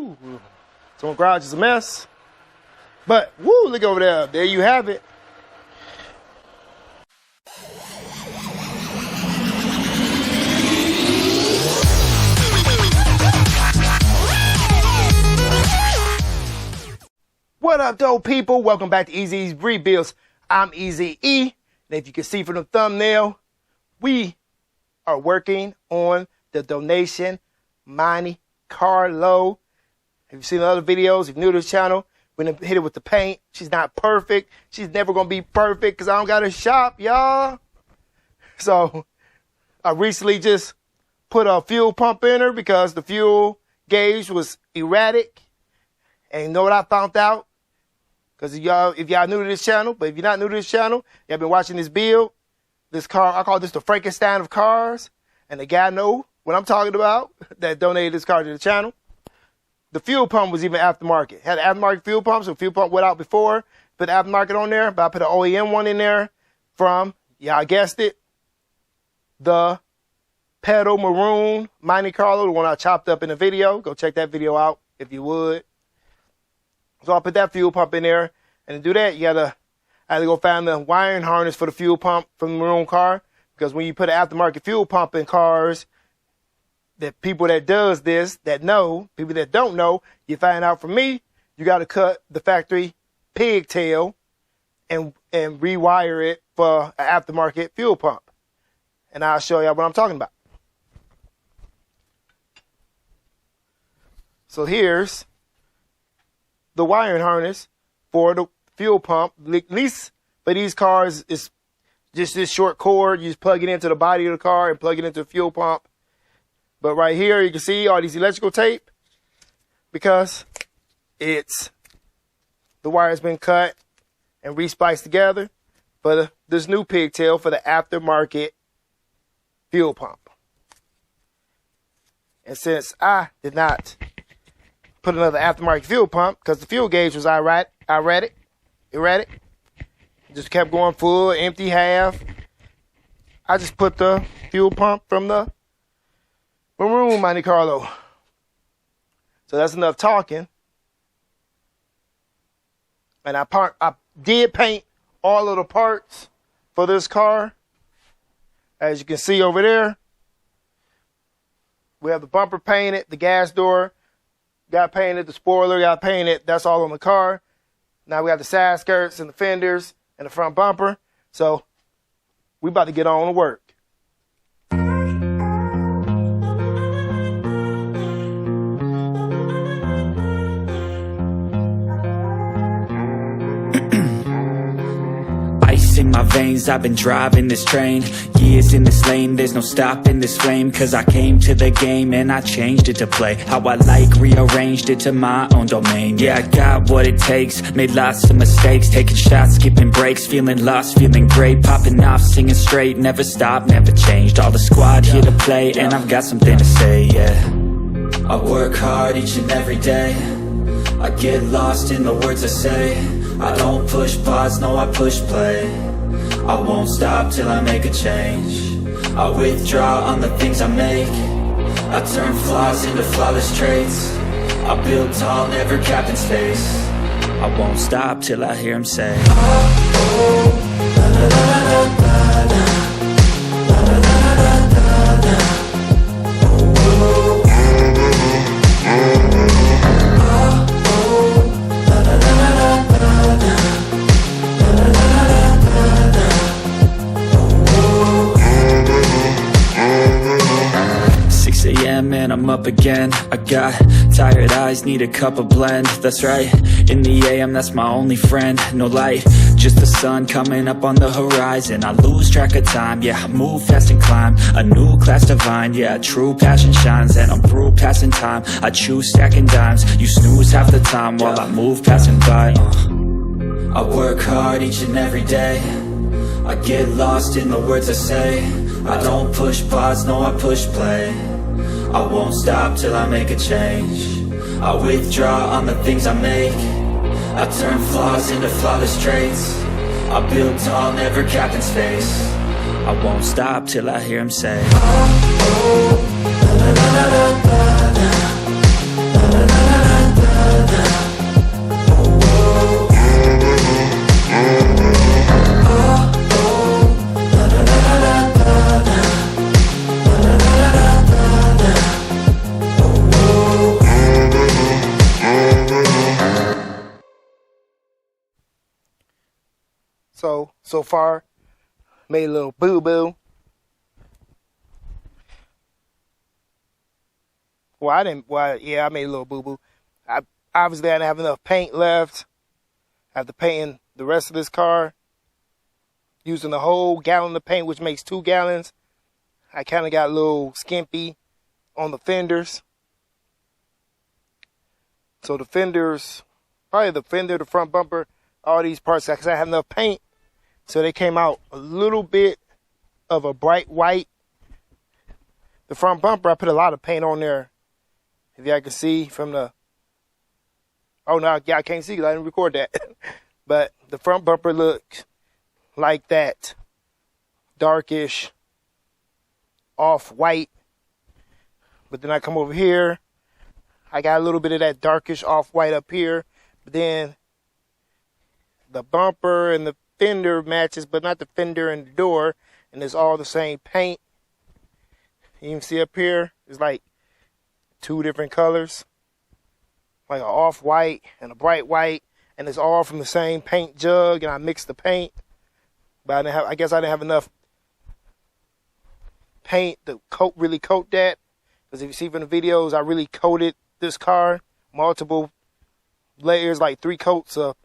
Woo. Someone's garage is a mess. But, woo, look over there. There you have it. What up, dope people? Welcome back to Easy's Rebuilds. I'm Easy E. And if you can see from the thumbnail, we are working on the donation Monte Carlo. Have you seen the other videos? If you're new to the channel, we're going to hit it with the paint. She's not perfect. She's never going to be perfect because I don't got a shop, y'all. So I recently just put a fuel pump in her because the fuel gauge was erratic. And you know what I found out? Because if y'all new to this channel, but if you're not new to this channel, y'all been watching this build, this car, I call this the Frankenstein of cars. And the guy know what I'm talking about that donated this car to the channel. The fuel pump was even aftermarket. Had an aftermarket fuel pump, so fuel pump went out before. Put the aftermarket on there, but I put an OEM one in there from, y'all guessed it, the Pedal Maroon Monte Carlo, the one I chopped up in the video. Go check that video out if you would. So I put that fuel pump in there, and to do that, I had to go find the wiring harness for the fuel pump from the maroon car, because when you put an aftermarket fuel pump in cars, that people that does this, that know, people that don't know, you find out from me, you got to cut the factory pigtail and rewire it for an aftermarket fuel pump. And I'll show y'all what I'm talking about. So here's the wiring harness for the fuel pump. At least for these cars, it's just this short cord. You just plug it into the body of the car and plug it into the fuel pump. But right here, you can see all these electrical tape because the wire's been cut and re-spliced together for this new pigtail for the aftermarket fuel pump. And since I did not put another aftermarket fuel pump because the fuel gauge was erratic, just kept going full, empty, half, I just put the fuel pump from the Maroon Monte Carlo. So that's enough talking. And I did paint all of the parts for this car. As you can see over there, we have the bumper painted, the gas door got painted, the spoiler got painted. That's all on the car. Now we have the side skirts and the fenders and the front bumper. So we about to get on to work. In my veins, I've been driving this train. Years in this lane, there's no stopping this flame. Cause I came to the game and I changed it to play how I like, rearranged it to my own domain. Yeah, I got what it takes, made lots of mistakes, taking shots, skipping breaks, feeling lost, feeling great, popping off, singing straight, never stopped, never changed. All the squad here to play and I've got something to say, yeah. I work hard each and every day, I get lost in the words I say. I don't push pause, no, I push play. I won't stop till I make a change. I withdraw on the things I make. I turn flaws into flawless traits. I build tall, never capped in space. I won't stop till I hear him say, oh, oh, la, la, la, la, la, la, la, la, la, la, la, la. And I'm up again. I got tired eyes, need a cup of blend. That's right, in the AM, that's my only friend. No light, just the sun coming up on the horizon. I lose track of time, yeah, I move fast and climb a new class divine, yeah, true passion shines. And I'm through passing time, I choose stacking dimes. You snooze half the time while I move passing by. I work hard each and every day, I get lost in the words I say. I don't push pause, no, I push play. I won't stop till I make a change. I withdraw on the things I make. I turn flaws into flawless traits. I build tall, never capped in space. I won't stop till I hear him say, oh, oh, la, la, la, la, la, la, la, la, la, la. So far, made a little boo-boo. Yeah, I made a little boo-boo. Obviously, I didn't have enough paint left. After painting the rest of this car, using the whole gallon of paint, which makes 2 gallons, I kind of got a little skimpy on the fenders. So the fenders, probably the fender, the front bumper, all these parts, because I had enough paint, so they came out a little bit of a bright white. The front bumper, I put a lot of paint on there. If y'all can see from the, oh no, y'all can't see because I didn't record that. But the front bumper looked like that darkish off-white. But then I come over here, I got a little bit of that darkish off-white up here. But then the bumper and the fender matches, but not the fender and the door. And it's all the same paint. You can see up here, it's like 2 different colors. Like an off-white and a bright white. And it's all from the same paint jug. And I mixed the paint. But I guess I didn't have enough paint to really coat that. Because if you see from the videos, I really coated this car. Multiple layers, like 3 coats of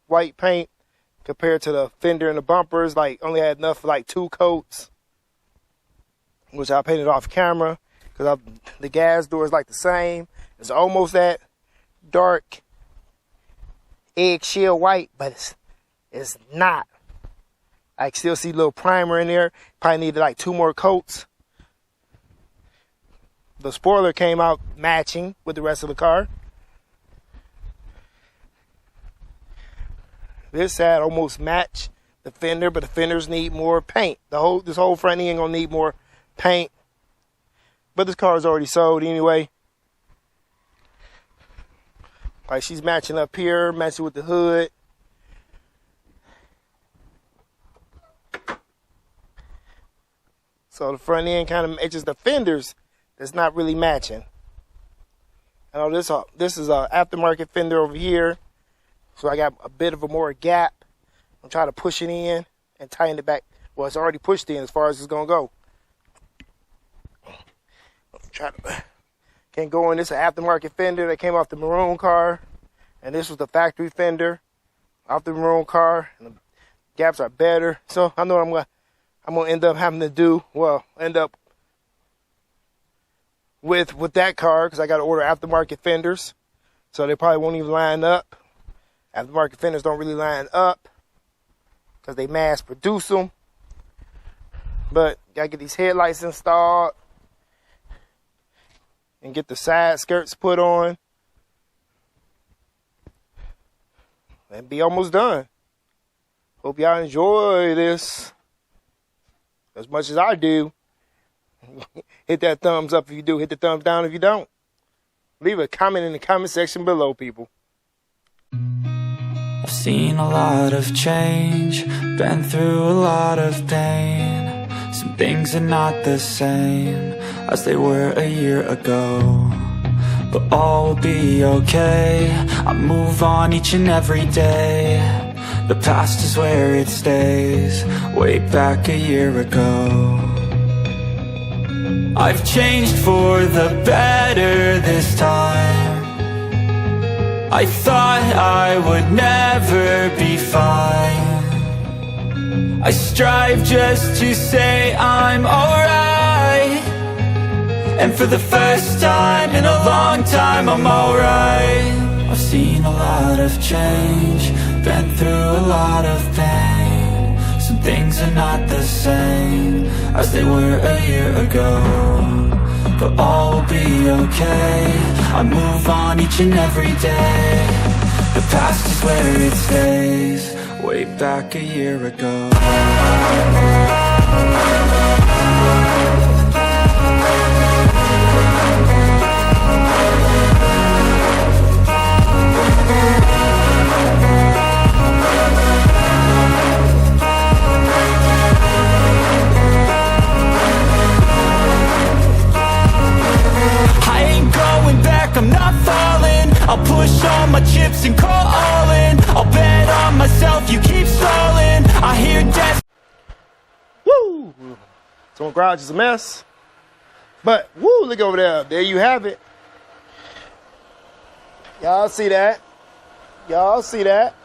white paint. Compared to the fender and the bumpers, like only had enough for like 2 coats. Which I painted off camera. Because the gas door is like the same. It's almost that dark eggshell white, but it's not. I can still see a little primer in there. Probably needed like 2 more coats. The spoiler came out matching with the rest of the car. This side almost matched the fender, but the fenders need more paint. This whole front end gonna need more paint. But this car is already sold anyway. Like she's matching up here, matching with the hood. So the front end kind of matches the fenders. That's not really matching. I know this is a aftermarket fender over here. So I got a bit of a more gap. I'm trying to push it in and tighten it back. Well, it's already pushed in as far as it's gonna go. Can't go in. This is an aftermarket fender that came off the maroon car, and this was the factory fender off the maroon car. And the gaps are better, so I know what I'm gonna end up having to do. Well, end up with that car because I got to order aftermarket fenders, so they probably won't even line up. Aftermarket fenders don't really line up because they mass produce them. But gotta get these headlights installed. And get the side skirts put on. And be almost done. Hope y'all enjoy this as much as I do. Hit that thumbs up if you do. Hit the thumbs down if you don't. Leave a comment in the comment section below, people. I've seen a lot of change, been through a lot of pain. Some things are not the same as they were a year ago, but all will be okay. I move on each and every day. The past is where it stays, way back a year ago. I've changed for the better this time. I thought I would never be fine. I strive just to say I'm alright. And for the first time in a long time, I'm alright. I've seen a lot of change, been through a lot of pain. Some things are not the same as they were a year ago, but all will be okay. I move on each and every day. The past is where it stays, way back a year ago. I'm not falling. I'll push all my chips and call all in. I'll bet on myself, So my garage is a mess. But, woo, look over there. There you have it. Y'all see that? Y'all see that?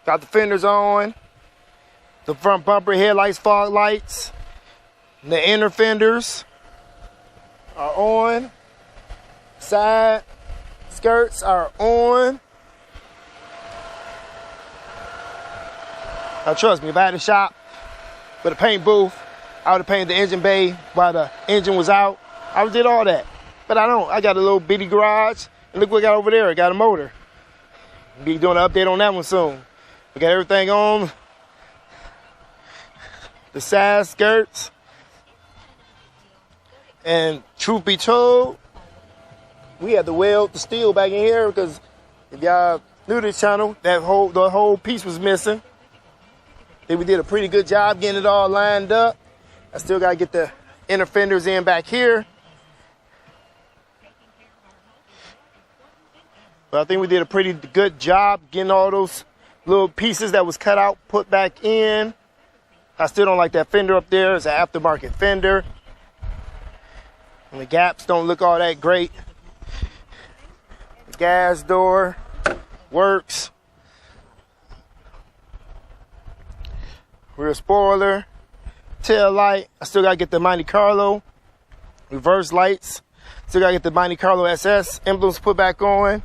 Got the fenders on. The front bumper, headlights, fog lights. The inner fenders are on. Side skirts are on. Now trust me, if I had a shop with a paint booth, I would have painted the engine bay while the engine was out. I would have did all that. But I don't. I got a little bitty garage. And look what I got over there. I got a motor. Be doing an update on that one soon. We got everything on. The side skirts. And truth be told, we had to weld the steel back in here because if y'all new to this channel, the whole piece was missing. Then we did a pretty good job getting it all lined up. I still got to get the inner fenders in back here. But I think we did a pretty good job getting all those little pieces that was cut out put back in. I still don't like that fender up there. It's an aftermarket fender. And the gaps don't look all that great. The gas door works. Rear spoiler, tail light. I still gotta get the Monte Carlo reverse lights. Still gotta get the Monte Carlo SS emblems put back on.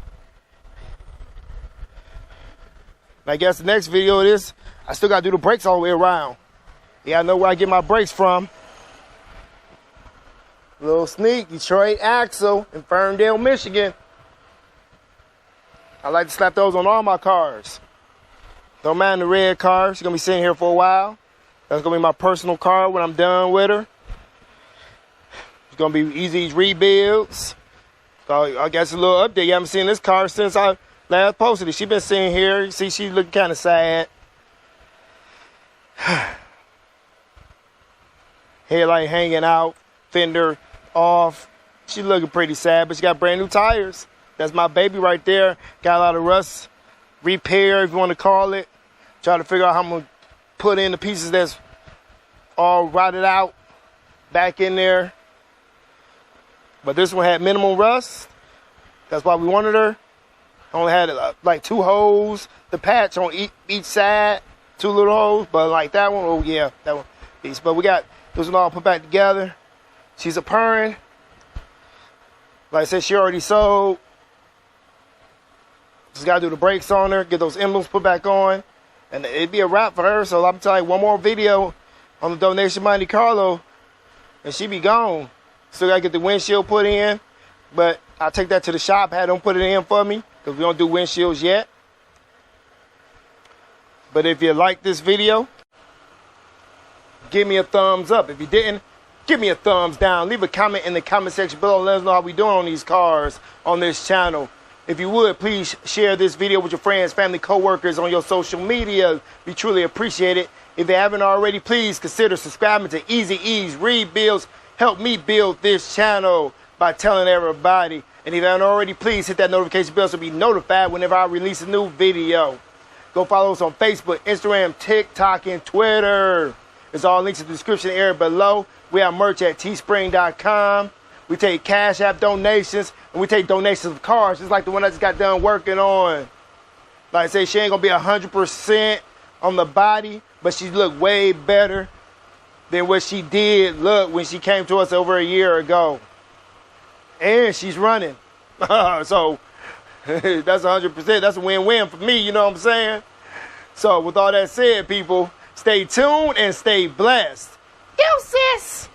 I guess the next video is I still gotta do the brakes all the way around. Yeah, I know where I get my brakes from. Little sneak, Detroit axle in Ferndale, Michigan. I like to slap those on all my cars. Don't mind the red car. She's going to be sitting here for a while. That's going to be my personal car when I'm done with her. It's going to be easy rebuilds. So I guess a little update. You haven't seen this car since I last posted it. She's been sitting here. You see, she's looking kind of sad. Headlight hanging out. Fender off. She's looking pretty sad, but she got brand new tires. That's my baby right there. Got a lot of rust repair, if you want to call it. Try to figure out how I'm going to put in the pieces that's all rotted out back in there. But this one had minimal rust. That's why we wanted her. Only had like 2 holes, the patch on each side, 2 little holes. But like that one, oh yeah, that one piece. But we got this one all put back together. She's a purring. Like I said, she already sold. Just got to do the brakes on her, get those emblems put back on, and it'd be a wrap for her. So I'm telling you, one more video on the donation Monte Carlo, and she be gone. Still got to get the windshield put in, but I'll take that to the shop, have them put it in for me, because we don't do windshields yet. But if you like this video, give me a thumbs up. If you didn't, give me a thumbs down. Leave a comment in the comment section below. Let us know how we doing on these cars on this channel. If you would, please share this video with your friends, family, co-workers on your social media. We truly appreciate it. If you haven't already, please consider subscribing to Easy E's Rebuilds. Help me build this channel by telling everybody. And if you haven't already, please hit that notification bell so be notified whenever I release a new video. Go follow us on Facebook, Instagram, TikTok, and Twitter. It's all links in the description area below. We have merch at teespring.com. We take Cash App donations, and we take donations of cars, just like the one I just got done working on. Like I say, she ain't going to be 100% on the body, but she look way better than what she did look when she came to us over a year ago. And she's running. So that's 100%. That's a win-win for me, you know what I'm saying? So with all that said, people, stay tuned and stay blessed. Deuces!